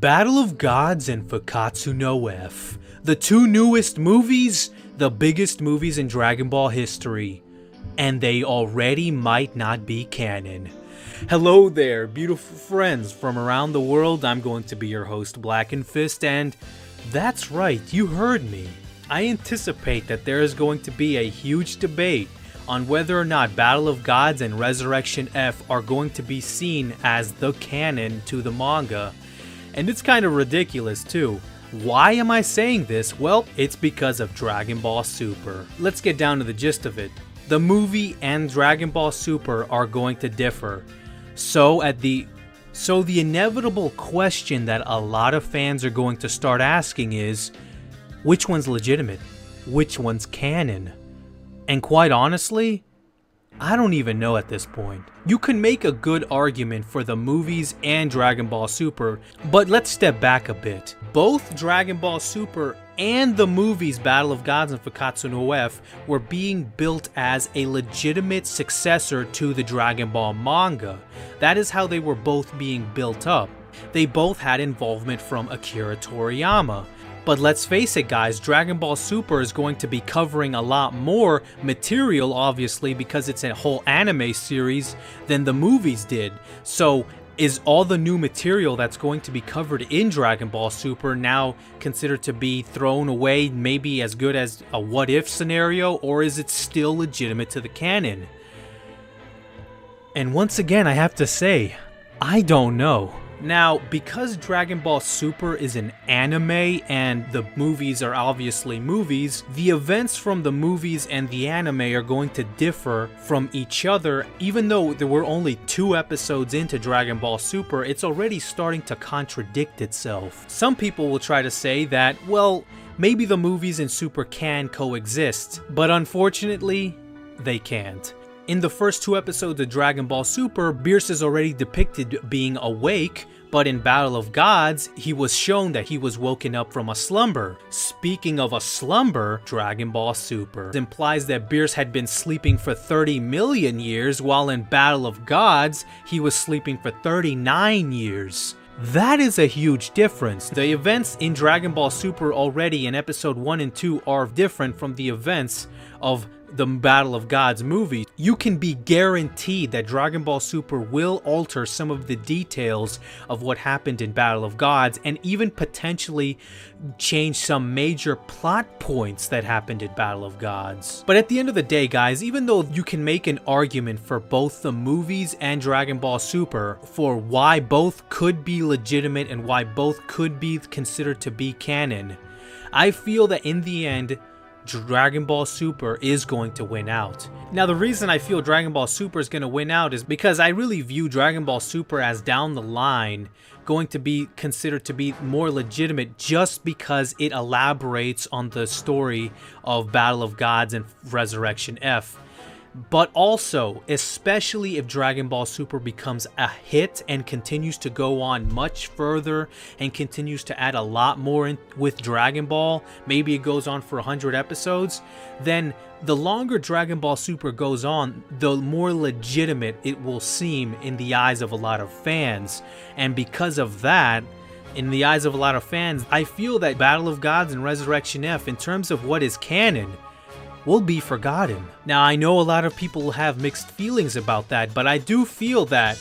Battle of Gods and Fukkatsu no F. The two newest movies, the biggest movies in Dragon Ball history. And they already might not be canon. Hello there, beautiful friends from around the world. I'm going to be your host, Blackenfist, and that's right, you heard me. I anticipate that there is going to be a huge debate on whether or not Battle of Gods and Resurrection F are going to be seen as the canon to the manga. And it's kind of ridiculous too. Why am I saying this? Well, it's because of Dragon Ball Super. Let's get down to the gist of it. The movie and Dragon Ball Super are going to differ. So the inevitable question that a lot of fans are going to start asking is, which one's legitimate? Which one's canon? And quite honestly, I don't even know at this point. You can make a good argument for the movies and Dragon Ball Super, but let's step back a bit. Both Dragon Ball Super and the movies Battle of Gods and Fukkatsu no F were being built as a legitimate successor to the Dragon Ball manga. That is how they were both being built up. They both had involvement from Akira Toriyama. But let's face it guys, Dragon Ball Super is going to be covering a lot more material, obviously, because it's a whole anime series than the movies did. So is all the new material that's going to be covered in Dragon Ball Super now considered to be thrown away, maybe as good as a what-if scenario, or is it still legitimate to the canon? And once again, I have to say, I don't know. Now, because Dragon Ball Super is an anime and the movies are obviously movies, the events from the movies and the anime are going to differ from each other. Even though there were only 2 episodes into Dragon Ball Super, it's already starting to contradict itself. Some people will try to say that, well, maybe the movies and Super can coexist, but unfortunately, they can't. In the first 2 episodes of Dragon Ball Super, Beerus is already depicted being awake, but in Battle of Gods, he was shown that he was woken up from a slumber. Speaking of a slumber, Dragon Ball Super implies that Beerus had been sleeping for 30 million years, while in Battle of Gods, he was sleeping for 39 years. That is a huge difference. The events in Dragon Ball Super already in episode 1 and 2 are different from the events of the Battle of Gods movie. You can be guaranteed that Dragon Ball Super will alter some of the details of what happened in Battle of Gods and even potentially change some major plot points that happened in Battle of Gods. But at the end of the day, guys, even though you can make an argument for both the movies and Dragon Ball Super for why both could be legitimate and why both could be considered to be canon, I feel that in the end, Dragon Ball Super is going to win out. Now, the reason I feel Dragon Ball Super is going to win out is because I really view Dragon Ball Super as down the line going to be considered to be more legitimate just because it elaborates on the story of Battle of Gods and Resurrection F. But also, especially if Dragon Ball Super becomes a hit and continues to go on much further and continues to add a lot more with Dragon Ball, maybe it goes on for 100 episodes, then the longer Dragon Ball Super goes on, the more legitimate it will seem in the eyes of a lot of fans. And because of that, in the eyes of a lot of fans, I feel that Battle of Gods and Resurrection F, in terms of what is canon, will be forgotten. Now, I know a lot of people will have mixed feelings about that, but I do feel that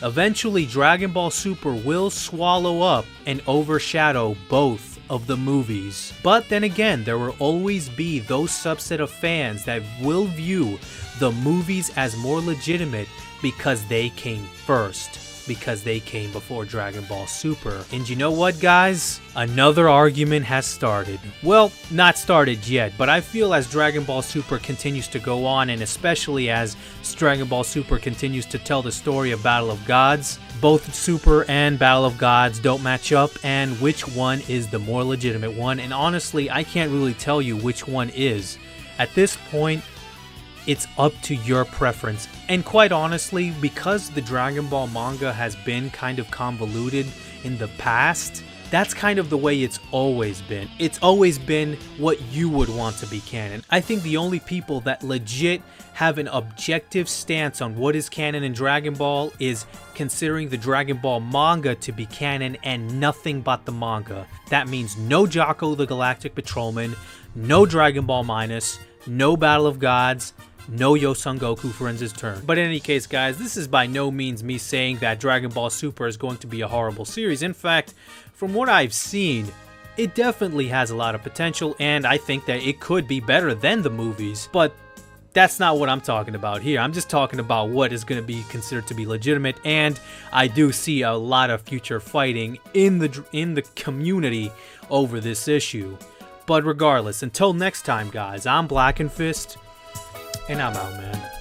eventually Dragon Ball Super will swallow up and overshadow both of the movies. But then again, there will always be those subset of fans that will view the movies as more legitimate because they came first. Because they came before Dragon Ball Super. And you know what, guys? Another argument has started. Well, not started yet, but I feel as Dragon Ball Super continues to go on, and especially as Dragon Ball Super continues to tell the story of Battle of Gods, both Super and Battle of Gods don't match up, and which one is the more legitimate one? And honestly, I can't really tell you which one is. At this point, it's up to your preference. And quite honestly, because the Dragon Ball manga has been kind of convoluted in the past, that's kind of the way it's always been. It's always been what you would want to be canon. I think the only people that legit have an objective stance on what is canon in Dragon Ball is considering the Dragon Ball manga to be canon and nothing but the manga. That means no Jocko the Galactic Patrolman, no Dragon Ball Minus, no Battle of Gods, no Yosun Goku for his turn. But in any case, guys, this is by no means me saying that Dragon Ball Super is going to be a horrible series. In fact, from what I've seen, it definitely has a lot of potential, and I think that it could be better than the movies. But that's not what I'm talking about here. I'm just talking about what is going to be considered to be legitimate, and I do see a lot of future fighting in the community over this issue. But regardless, until next time, guys, I'm Blackenfist, and I'm out, man.